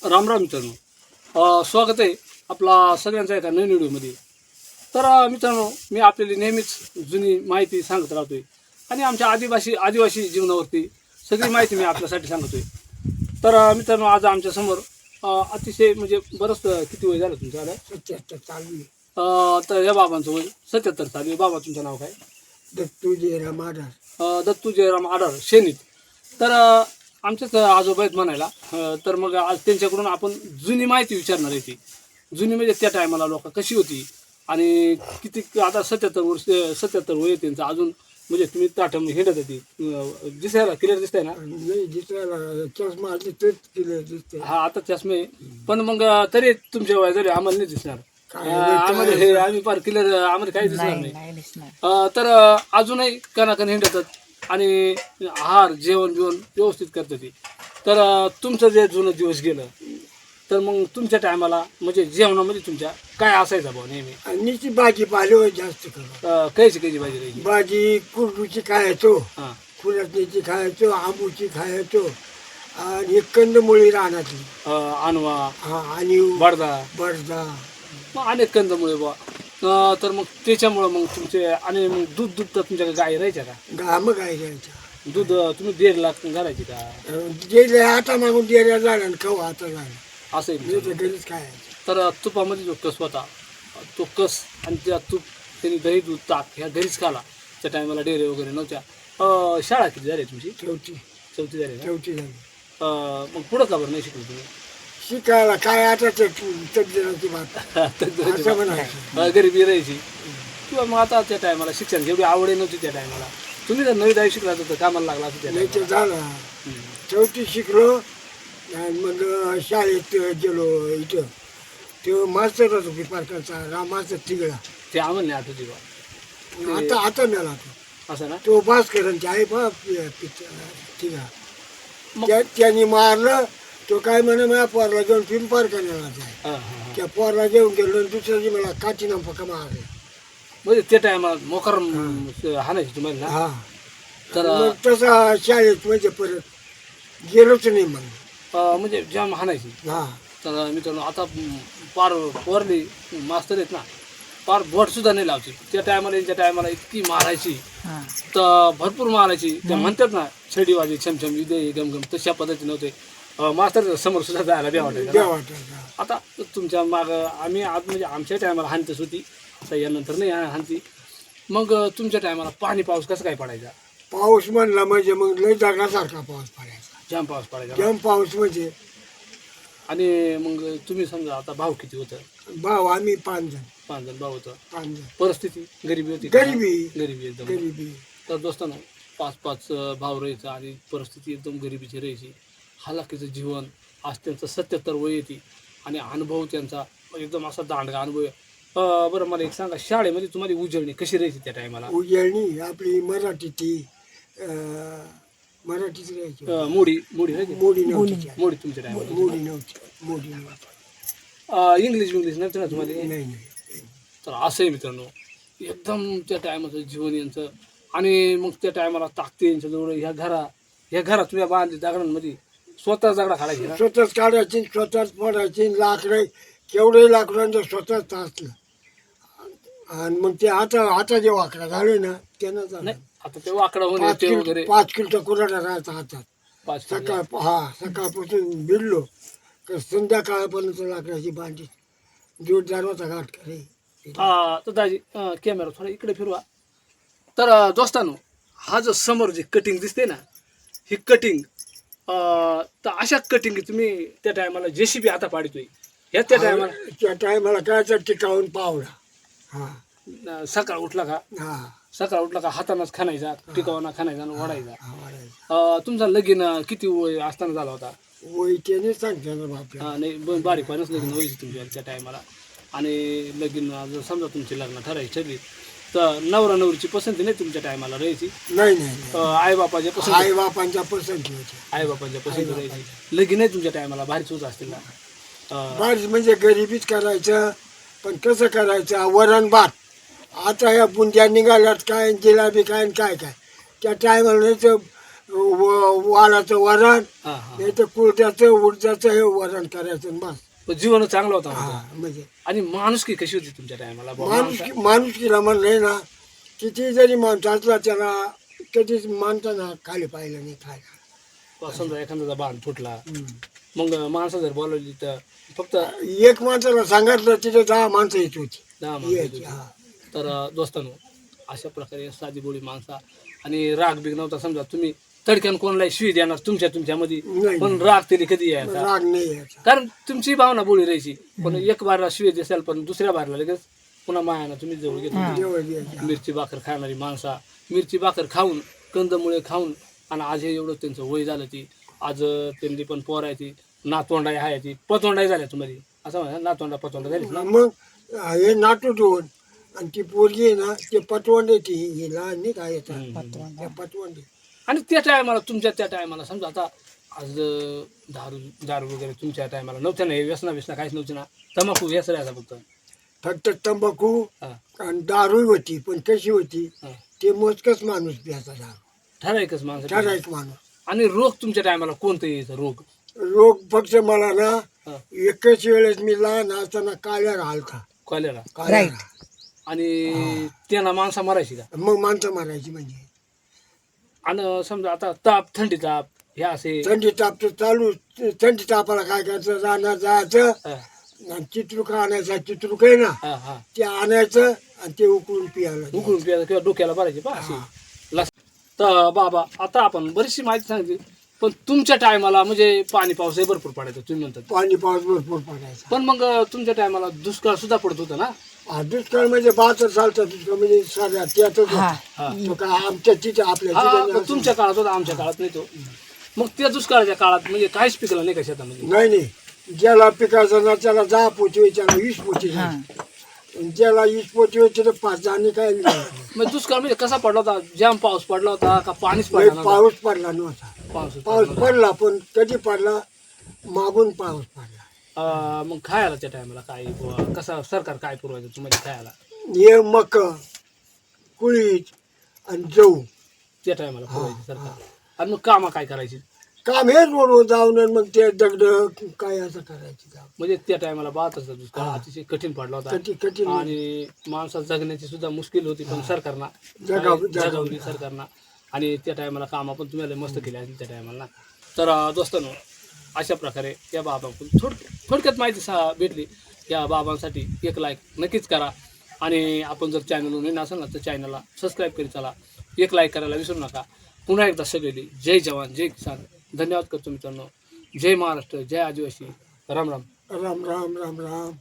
रामराम मित्रांनो, स्वागत आहे आपला सगळ्यांचा एका नवीन व्हिडिओमध्ये. तर मित्रांनो, मी आपल्याला नेहमीच जुनी माहिती सांगत राहतोय आणि आमच्या आदिवासी जीवनावरती सगळी माहिती मी आपल्यासाठी सांगतोय. तर मित्रांनो, आज आमच्यासमोर अतिशय म्हणजे बरंच किती वय झालं तुमचं? 77 चालू आहे. तर या बाबांचं वय 77 चालू आहे. बाबा तुमचं नाव काय? दत्तू जयराम आढार. दत्तू जयराम आढार शेनीत. तर आमच्याच आजोबा आहेत म्हणायला. तर मग आज त्यांच्याकडून आपण जुनी माहिती विचारणार आहे. ती जुनी म्हणजे त्या टायमाला लोक कशी होती आणि किती, आता 77 वय आहे त्यांचं, अजून म्हणजे तुम्ही ताटम हिंडत होती. दिसायला क्लिअर दिसतंय ना? नाही दिसायला चष्मा असले तेच केलं दिसते. हा, आता चष्मे. पण मग तरी तुमच्या वय जरी आम्हाला नाही दिसणार. आम्हाला हे आम्ही फार क्लिअर, आम्हाला काही दिसणार नाही. तर अजूनही कणाकण हिंडतात आणि आहार जेवण व्यवस्थित करतात ते. तर तुमचं जे जुनं दिवस गेलं, तर मग तुमच्या टायमाला म्हणजे जेवणामध्ये तुमच्या काय असायचं भाऊ नेहमी? आणि भाजी पाले जास्त करून कायची भाजी राहायची? भाजी कुरडूची खायचो, हां, फुलसण्याची खायचो, आंबूची खायचो आणि कंदमुळी रानातली आणवा, हा आणि बडदा, बडदा, मग अनेक कंदमुळे बुवा. तर मग त्याच्यामुळं मग तुमचे आणि मग दूध तर तुमच्या गाई राहायच्या का? घाम गाय घ्यायचा. दूध तुम्ही 1.5 लाख घालायची का? जे आता मागून डेऱ्या झाला आणि खाऊ आता झाला असं मी तर घरीच खायचं. तर तुपामध्ये जो कस होता, तो कस आणि त्या तूप त्यांनी दही दूध ताक ह्या घरीच खाला. त्या टायमाला डेअरी वगैरे नव्हत्या. शाळा किती झाली तुमची? चौथी झाली ना? चौथी झाली. मग पुढं का बरं नाही शिकलो तुम्ही? शिकायला काय आता तकदीराची बात असं म्हणायचं. गरिबी राहायची किंवा मग आता त्या टायमाला शिक्षण एवढी आवड नव्हती त्या टायमाला. तुम्ही जर नवी दहावी शिकला तर कामाला लागला असं त्या नाही ते टायमाला. झालं. चौथी शिकलो आणि मग शाळेत गेलो. इथं तो मास्तर होतो पिपारकरचा रामाचा तिगडा. ते आम्हाला नाही आठवते बा. आता मेला तो. असं ना? तो भास्करांची आहे बा तिगडा. मग त्यांनी मारलं. तो काय म्हणे माझ्या पोरला घेऊन पिंपारखान्याला जाय. हां हां. त्या पोरला घेऊन गेलो आणि दुसऱ्या दिवशी मला काठीनं पका मारले. म्हणजे त्या टायमाला मोकर हाणायची तुम्हाला ना? हा. तर मग तसा शाळेत म्हणजे परत गेलोच नाही मग. म्हणजे जाम हाणायची. हा. तर मित्रांनो, आता पार पोरली मास्तर आहेत ना, पार बोट सुद्धा नाही लावची. त्या टायमाला यांच्या टायमाला इतकी मारायची, तर भरपूर मारायची. त्या म्हणतात ना छडी वाजी छमछम विदय गमगम, तशा पद्धती नव्हते. मास्तर समोर सुद्धा जायला द्या वाटायचं. आता तुमच्या माग आम्ही आज म्हणजे आमच्या टायमाला हानतेच होती, आता यानंतर नाही हानती. मग तुमच्या टायमाला पाणी पाऊस कसं काय पडायचा? पाऊस म्हणला म्हणजे मग लय जगासारखा पाऊस पडायचा. जाम पाऊस पडायचा. जाम पाऊस म्हणजे. आणि मग तुम्ही समजा आता भाव किती होतं? भाऊ आम्ही 5 जण. 5 जण भाव होतं. 5 जण. परिस्थिती गरिबी होती का? गरिबी एकदम. गरिबी. तर दोस्तांनो, 5 भाव राहायचा आणि परिस्थिती एकदम गरिबीची राहायची. हालाकीचं जीवन. आज त्यांचं 77 वय येते आणि अनुभव त्यांचा एकदम असा दांडगा अनुभव आहे. बरं, मला एक सांगा, शाळेमध्ये तुम्हाला उजळणी कशी राहायची त्या टायमाला? उजळणी आपली मराठीची राहायची. मोडी राहायची? मोडी नव्हती. मोडी तुमच्या टायमाला? मोडी नव्हती. इंग्लिश नव्हतं ना तुम्हाला? नाही. तर असं आहे मित्रांनो, एकदम त्या टायमाचं जीवन यांचं. आणि मग त्या टायमाला ताकते यांच्याजवळ. ह्या घरात तुम्ही बांधली दगडांमध्ये स्वतः दगडा काढायची ना? स्वतःच काढायची, स्वतःच फोडायची. लाकडं केवढे लाकडांचं स्वतःच असलं. आणि मग ते आता जे वाकडा झाले ना त्यानं नाही, आता ते वाकडा होणे वगैरे. 5 किलोचा कुऱ्हाडा राहायचा हातात. 5 किलो. सकाळपासून भिडलो तर संध्याकाळपर्यंत लाकडाची बांधली. जोरदार होता घाट करे. तर दाजी, कॅमेरा थोडा इकडे फिरवा. तर दोस्तांनो, हा जो समोर जे कटिंग दिसते ना, ही कटिंग, तर अशा कटिंग तुम्ही त्या टायमाला JCB आता पाडतोय. ह्या त्या टायमाला त्या टायमाला काय टिकावून पावला. हा सकाळ उठला का हातानंच खाणायचा, टिकावना खाणायचा आणि ओढायचा. तुमचा लगीन किती वय असताना झाला होता? वय त्याने सांगता ना बापला. नाही, बारीकपणाच लग्न व्हायची तुमच्या त्या टायमाला. आणि लगीन जर समजा तुमची लग्न ठरली तर नवरा नवरीची पसंती नाही तुमच्या टायमाला राहायची? नाही. आईबापाच्या पसंती आईबापांच्या पसंती होती. आईबापांच्या पसंती राहायची. लगीन नाही तुमच्या टायमाला भारीच होत असतील ना? बारीच म्हणजे गरिबीच करायचं. पण कसं करायचं? वरण भात. आता ह्या बुंद्या निघाल्यात काय, जिलाबी काय, काय त्या टायमाला वालाचं वरण हा हा नाही तर कुळत्याचं उडदाचं हे वरण करायचं आणि बस. पण जीवन चांगलं होतं हा म्हणजे. म्हणजे आणि माणुसकी कशी होती तुमच्या टायमाला माणुसकीला म्हणलंय ना किती जरी माणूस असला त्याला कधीच माणसानं खाली पाहिलं नाही खायला. समजा एखाद्याचा बाण फुटला हम्म. मग माणसं जर बोलवली तर फक्त एक माणसाला सांगितलं तिथे 10 माणसं येत होती. दहा माणसं यायची, होती. हा. तर दोस्तांनो अशा प्रकारे साधी बोळी माणसा आणि राग बिग नव्हता. समजा तुम्ही तडक्यान कोणाला शिवी देणार तुमच्यामध्ये नाही. पण राग तरी कधी यायचा राग नाही यायचा. कारण तुमची भावना बोळी राहायची. पण एक बारला शिवी देसाल पण दुसऱ्या बारला लगेच पुन्हा मायानं तुम्ही जवळ घेतो. जेवण द्यायचं. मिरची भाकर खाणारी माणसा मिरची भाकर खाऊन कंदमुळे खाऊन आणि आज हे एवढं त्यांचं वय झालं ती आज त्यांनी पण पोर आहे ती नातवंडाई आहे ती पतवंडाई झाल्या तुम्हाला असं म्हणा नातवंडा पतवंडा झाली ना. मग हे नाटू दोन आणि ती पोरगी आहे ना ते पटवंडे ती हे लहान नाही काय येतात त्या पटवंडे. आणि त्या टायमाला तुमच्या त्या टायमाला समजा आता आज दारू वगैरे तुमच्या टायमाला नव्हत्या ना हे व्यसना काहीच नव्हती ना तंबाखू व्यसन फक्त फक्त तंबाखू हा, आणि दारू होती पण कशी होती हा. ते मोजकच माणूस प्यायचा दारू ठराविकच माणसं ठरायक माणूस. आणि रोग तुमच्या टायमाला कोणतं यायचं रोग रोग फक्त मला ना हा, एकच वेळेस मी लहान असताना काळ्या राहिलता कॉलेरा काळ्या आणि त्यांना माणसा मारायची का. मग माणसं मारायची म्हणजे आणि समजा आता ताप थंडी ताप हे असे थंडी ताप तर चालू थंडी तापाला काय करायचं राहणार जायचं हा, आणि चित्रुक आणायचा चित्रुक आहे ना हा, हा. ते आणायचं आणि ते उकळून पियाला उकळून प्यायचं किंवा डोक्याला भरायची बा अशी लस. तर बाबा आता आपण बरीचशी माहिती सांगितली पण तुमच्या टायमाला म्हणजे पाणी पाऊसही भरपूर पडायचं तुम्ही म्हणतात. पाणी पाऊस भरपूर पडायचा. पण मग तुमच्या टायमाला दुष्काळ सुद्धा पडत होता ना. दुष्काळ म्हणजे 72 सालचा दुष्काळ म्हणजे साध्या त्यातच हा. तो काय आमच्या तिथे आपल्या हा तिथे पण तुमच्या काळात होता आमच्या काळात नाही तो. मग त्या दुष्काळाच्या काळात म्हणजे काहीच पिकलं नाही का शेतामध्ये. नाही ज्याला पिकायचं ना त्याला 10 पोती व्हायची त्याला 20 पोती व्हायची. ज्याला 20 पोती व्हायची तर 5 आणि काय नाही. मग दुष्काळ म्हणजे कसा पडला होता जाम पाऊस पडला होता का पाणीच पडला नव्हता? पाऊस पडला नव्हता. पाऊस पाऊस पडला पण कधी पडला मागून पाऊस पडला. मग खायला त्या टायमाला काय बुवा, कसा सरकार काय पुरवायचं तुम्हाला खायला हे मक कुळीत आणि गहू त्या टायमाला पुरवायचं सरकार. आणि मग कामं काय करायची काम हे रोड जाऊन आणि मग ते दगड काय असं करायचं काम म्हणजे त्या टायमाला 72 दुष्काळ अतिशय कठीण पडला होता कठीण आणि माणसाला जगण्याची सुद्धा मुश्किल होती पण सरकारनं जगवली सरकारनं. आणि त्या टायमाला कामं पण तुम्हाला मस्त केली असेल त्या टायमाला. तर दोस्तांनो अशा प्रकारे या बाबांकडून थोडक्यात माहिती भेटली. या बाबांसाठी एक लाईक नक्कीच करा आणि आपण जर चॅनलवर नवीन असाल ना तर चॅनलला सबस्क्राईब करीत चला. एक लाईक करायला विसरू नका. पुन्हा एकदा सगळी जय जवान जय किसान. धन्यवाद करतो मित्रांनो. जय महाराष्ट्र जय आदिवासी. राम राम. राम राम राम राम.